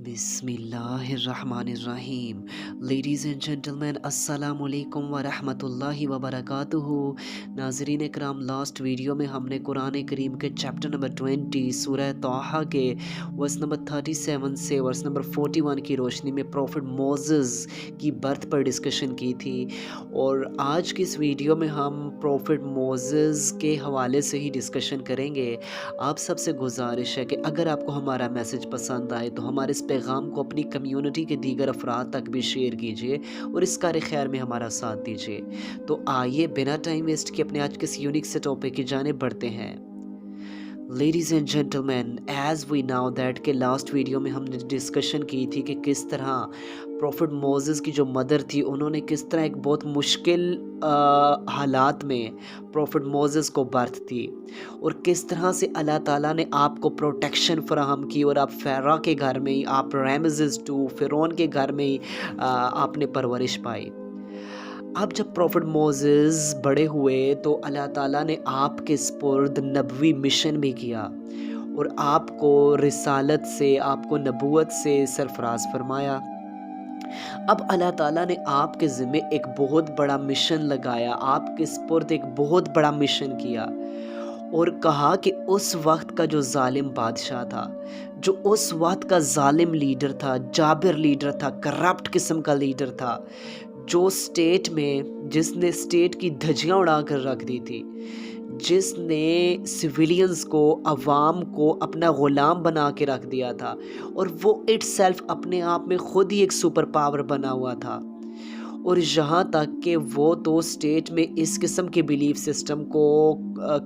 बिस्मिल्लाहिर्रहमानिर्रहीम। Ladies and gentleman, अस्सलामुअलैकुम वरहमतुल्लाहि वबरकातुहू। नाज़रीन इकराम, लास्ट वीडियो में हमने कुरान करीम के चैप्टर नंबर 20 सूरह तौहा के वर्स नंबर 37 से वर्स नंबर 41 की रोशनी में प्रॉफिट मोसेस की बर्थ पर डिस्कशन की थी। और आज की इस वीडियो में हम प्रॉफिट मोसेस के हवाले से ही डिस्कशन करेंगे। आप सबसे गुजारिश है कि अगर आपको हमारा मैसेज पसंद आए तो हमारे इस पैगाम को अपनी कम्युनिटी के दीगर अफराद तक भी शेयर कीजिए और इस कार खैर में हमारा साथ दीजिए। तो आइए बिना टाइम वेस्ट किए अपने आज के इस यूनिक से टॉपिक की जानिब बढ़ते हैं। Ladies and gentleman, as we now that के लास्ट वीडियो में हमने डिस्कशन की थी कि किस तरह प्रॉफिट मोसेस की जो मदर थी उन्होंने किस तरह एक बहुत मुश्किल हालात में प्रॉफिट मोसेस को बर्थ दी और किस तरह से अल्लाह ताला ने आपको प्रोटेक्शन फराहम की और आप फ़ेरा के घर में ही, आप रैमज़ेस टू फ़िरौन के घर में ही आपने परवरिश पाई। अब जब प्रॉफिट मोसेस बड़े हुए तो अल्लाह ताला ने आपके स्पुर्द नबवी मिशन भी किया और आपको रिसालत से, आपको नबूवत से सरफराज फरमाया। अब अल्लाह ताला ने आपके ज़िम्मे एक बहुत बड़ा मिशन लगाया, आपके स्पुर्द एक बहुत बड़ा मिशन किया और कहा कि उस वक्त का जो जालिम बादशाह था, जो उस वक्त का जालिम लीडर था, जाबिर लीडर था, करप्ट किस्म का लीडर था, जो स्टेट में जिसने स्टेट की धज्जियां उड़ा कर रख दी थी, जिसने सिविलियंस को, अवाम को अपना ग़ुलाम बना के रख दिया था और वो इटसेल्फ अपने आप में ख़ुद ही एक सुपर पावर बना हुआ था। और यहाँ तक कि वो तो स्टेट में इस किस्म के बिलीफ सिस्टम को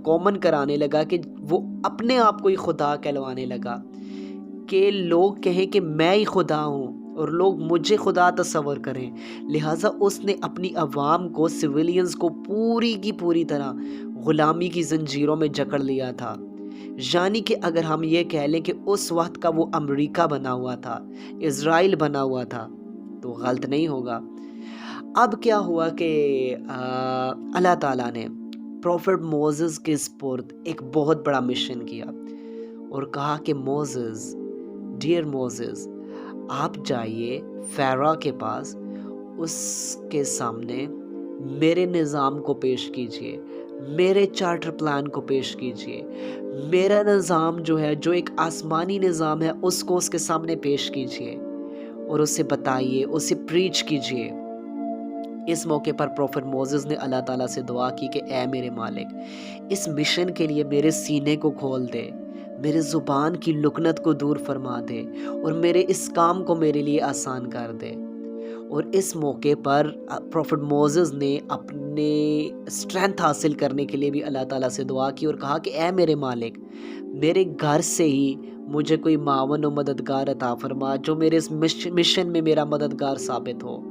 कॉमन कराने लगा कि वो अपने आप को ही खुदा कहलवाने लगा कि लोग कहें कि मैं ही खुदा हूँ और लोग मुझे खुदा तस्वर करें। लिहाजा उसने अपनी अवाम को, सिविलियंस को पूरी की पूरी तरह ग़ुलामी की जंजीरों में जकड़ लिया था। यानी कि अगर हम ये कह लें कि उस वक्त का वो अमेरिका बना हुआ था, इज़राइल बना हुआ था, तो गलत नहीं होगा। अब क्या हुआ कि अल्लाह ताला ने प्रॉफिट मोसेस के स्पुर्द एक बहुत बड़ा मिशन किया और कहा कि मोसेस, डियर मोसेस, आप जाइए फ़ेरा के पास, उसके सामने मेरे निज़ाम को पेश कीजिए, मेरे चार्टर प्लान को पेश कीजिए, मेरा निज़ाम जो है, जो एक आसमानी निज़ाम है, उसको उसके सामने पेश कीजिए और उसे बताइए, उसे प्रीच कीजिए। इस मौके पर प्रॉफिट मोसेस ने अल्लाह ताला से दुआ की कि ऐ मेरे मालिक, इस मिशन के लिए मेरे सीने को खोल दे, मेरे ज़ुबान की लुकनत को दूर फरमा दे और मेरे इस काम को मेरे लिए आसान कर दे। और इस मौके पर प्रॉफिट मोसेस ने अपने स्ट्रेंथ हासिल करने के लिए भी अल्लाह ताला से दुआ की और कहा कि ऐ मेरे मालिक, मेरे घर से ही मुझे कोई मावन और मददगार अता फरमा जो मेरे इस मिशन में मेरा मददगार साबित हो।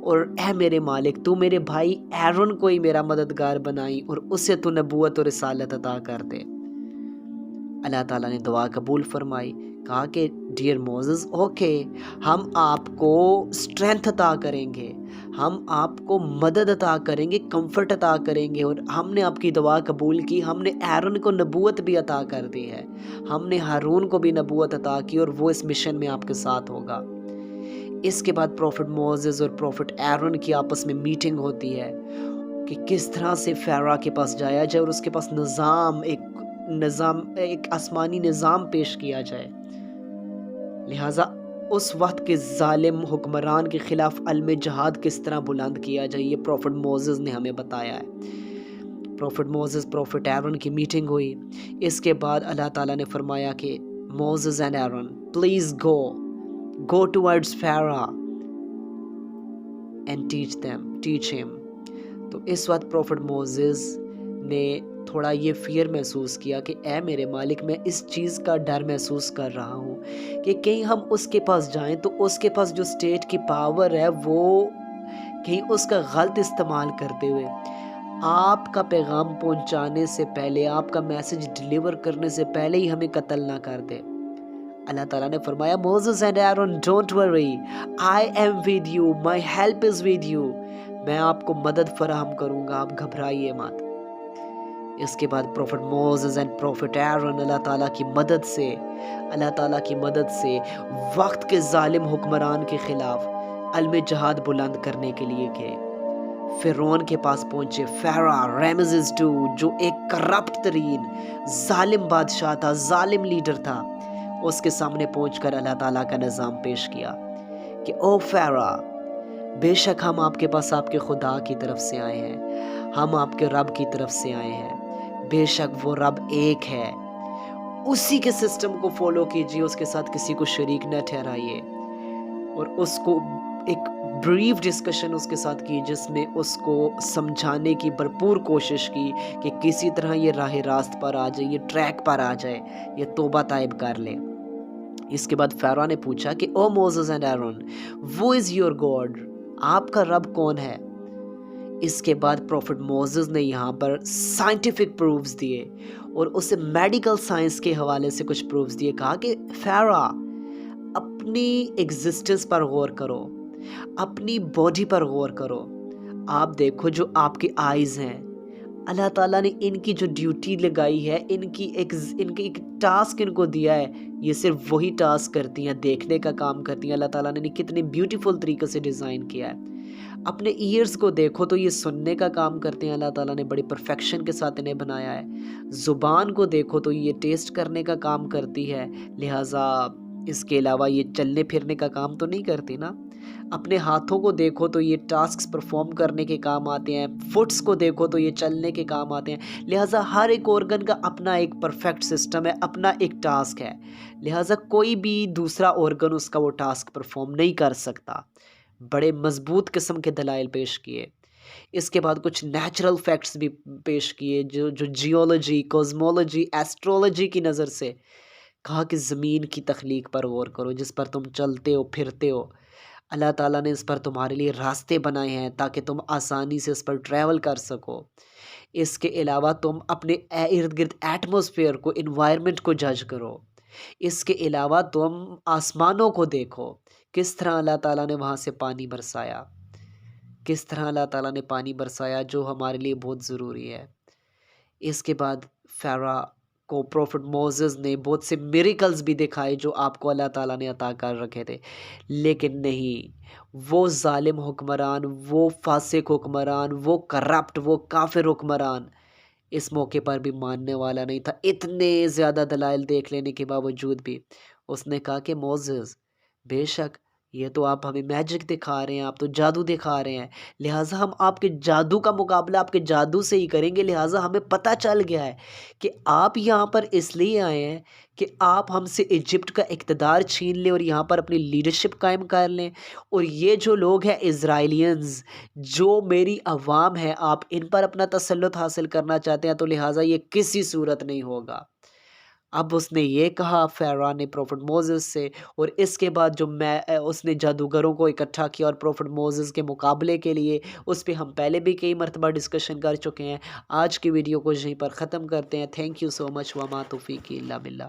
और ऐ मेरे मालिक, तू मेरे भाई एरन को ही मेरा मददगार बनाई और उसे तू नबूवत और रिसालत अता कर दे। अल्लाह ताला ने दुआ कबूल फरमाई। कहा कि डियर मोसेस, ओके, हम आपको स्ट्रेंथ अता करेंगे, हम आपको मदद अता करेंगे, कंफर्ट अता करेंगे और हमने आपकी दुआ कबूल की। हमने एरन को नबूवत भी अता कर दी है, हमने हारून को भी नबूवत अता की और वो इस मिशन में आपके साथ होगा। इसके बाद प्रॉफिट मोसेस और प्रॉफिट एरन की आपस में मीटिंग होती है कि किस तरह से फ़ेरा के पास जाया जाए और उसके पास एक आसमानी निज़ाम पेश किया जाए। लिहाजा उस वक्त के जालिम हुक्मरान के ख़िलाफ़ अलम जहाद किस तरह बुलंद किया जाए, ये प्रॉफिट मोसेस ने हमें बताया है। प्रॉफिट मोसेस, प्रॉफिट एरन की मीटिंग हुई। इसके बाद अल्लाह ताला ने फरमाया कि Moses and Aaron, please go towards Pharaoh and teach him। तो इस वक्त प्रॉफिट मोसेस ने थोड़ा ये फियर महसूस किया कि ऐ मेरे मालिक, मैं इस चीज़ का डर महसूस कर रहा हूँ कि कहीं हम उसके पास जाएं तो उसके पास जो स्टेट की पावर है वो कहीं उसका गलत इस्तेमाल करते हुए आपका पैगाम पहुँचाने से पहले, आपका मैसेज डिलीवर करने से पहले ही हमें कत्ल ना कर दे। अल्लाह ताला ने फरमाया, Moses and Aaron, don't worry, I am with you, my help is with you. मैं आपको मदद फराहम करूँगा, आप घबराइए मत। اس کے بعد پروفٹ موسیس اینڈ پروفٹ ایرون اللہ تعالیٰ کی مدد سے وقت کے ظالم حکمران کے خلاف علم جہاد بلند کرنے کے لیے گئے۔ فرعون کے پاس پہنچے، فیرا ریمزز II جو ایک کرپٹ ترین ظالم بادشاہ تھا، ظالم لیڈر تھا، اس کے سامنے پہنچ کر اللہ تعالیٰ کا نظام پیش کیا کہ او فیرا، بے شک ہم آپ کے پاس آپ کے خدا کی طرف سے آئے ہیں، ہم آپ کے رب کی طرف سے آئے ہیں، بے شک وہ رب ایک ہے، اسی کے سسٹم کو فالو کیجیے، اس کے ساتھ کسی کو شریک نہ ٹھہرائیے، اور اس کو ایک بریف ڈسکشن اس کے ساتھ کی جس میں اس کو سمجھانے کی بھرپور کوشش کی کہ کسی طرح یہ راہ راست پر آ جائے، یہ ٹریک پر آ جائے، یہ توبہ طائب کر لے۔ اس کے بعد فیرو نے پوچھا کہ او موسیس اینڈ ایرون، وہ از یور گاڈ، آپ کا رب کون ہے؟ اس کے بعد پروفٹ موسیس نے یہاں پر سائنٹیفک پروفز دیے اور اسے میڈیکل سائنس کے حوالے سے کچھ پروفز دیے، کہا کہ فیرو اپنی ایگزسٹنس پر غور کرو، اپنی باڈی پر غور کرو، آپ دیکھو جو آپ کی آئیز ہیں، اللہ تعالیٰ نے ان کی جو ڈیوٹی لگائی ہے، ان کی ایک ٹاسک ان کو دیا ہے، یہ صرف وہی ٹاسک کرتی ہیں، دیکھنے کا کام کرتی ہیں۔ اللہ تعالیٰ نے کتنے بیوٹیفل طریقے سے ڈیزائن کیا ہے۔ اپنے ایئرز کو دیکھو تو یہ سننے کا کام کرتے ہیں، اللہ تعالیٰ نے بڑی پرفیکشن کے ساتھ انہیں بنایا ہے۔ زبان کو دیکھو تو یہ ٹیسٹ کرنے کا کام کرتی ہے، لہٰذا اس کے علاوہ یہ چلنے پھرنے کا کام تو نہیں کرتی نا۔ اپنے ہاتھوں کو دیکھو تو یہ ٹاسکس پرفارم کرنے کے کام آتے ہیں، فٹس کو دیکھو تو یہ چلنے کے کام آتے ہیں، لہٰذا ہر ایک آرگن کا اپنا ایک پرفیکٹ سسٹم ہے، اپنا ایک ٹاسک ہے، لہٰذا کوئی بھی دوسرا آرگن اس کا وہ ٹاسک پرفارم نہیں کر سکتا۔ بڑے مضبوط قسم کے دلائل پیش کیے۔ اس کے بعد کچھ نیچرل فیکٹس بھی پیش کیے جو جیولوجی، کوزمولوجی، ایسٹرولوجی کی نظر سے، کہا کہ زمین کی تخلیق پر غور کرو جس پر تم چلتے ہو پھرتے ہو، اللہ تعالیٰ نے اس پر تمہارے لیے راستے بنائے ہیں تاکہ تم آسانی سے اس پر ٹریول کر سکو۔ اس کے علاوہ تم اپنے ارد گرد ایٹماسفیئر کو، انوائرمنٹ کو جج کرو۔ اس کے علاوہ تم آسمانوں کو دیکھو، کس طرح اللہ تعالیٰ نے وہاں سے پانی برسایا، کس طرح اللہ تعالیٰ نے پانی برسایا جو ہمارے لیے بہت ضروری ہے۔ اس کے بعد فیرو کو پروفٹ موسیس نے بہت سے میریکلز بھی دکھائے جو آپ کو اللہ تعالیٰ نے عطا کر رکھے تھے، لیکن نہیں، وہ ظالم حکمران، وہ فاسق حکمران، وہ کرپٹ، وہ کافر حکمران اس موقع پر بھی ماننے والا نہیں تھا۔ اتنے زیادہ دلائل دیکھ لینے کے باوجود بھی اس نے کہا کہ موسیس، بے شک یہ تو آپ ہمیں میجک دکھا رہے ہیں، آپ تو جادو دکھا رہے ہیں، لہٰذا ہم آپ کے جادو کا مقابلہ آپ کے جادو سے ہی کریں گے، لہٰذا ہمیں پتہ چل گیا ہے کہ آپ یہاں پر اس لیے آئے ہیں کہ آپ ہم سے ایجپٹ کا اقتدار چھین لیں اور یہاں پر اپنی لیڈرشپ قائم کر لیں، اور یہ جو لوگ ہیں اسرائیلینز، جو میری عوام ہے، آپ ان پر اپنا تسلط حاصل کرنا چاہتے ہیں، تو لہٰذا یہ کسی صورت نہیں ہوگا۔ اب اس نے یہ کہا فیرو نے پروفٹ موسیس سے، اور اس کے بعد جو اس نے جادوگروں کو اکٹھا کیا اور پروفٹ موسیس کے مقابلے کے لیے، اس پہ ہم پہلے بھی کئی مرتبہ ڈسکشن کر چکے ہیں۔ آج کی ویڈیو کو یہیں پر ختم کرتے ہیں۔ تھینک یو سو مچ، وما توفیقی الا باللہ۔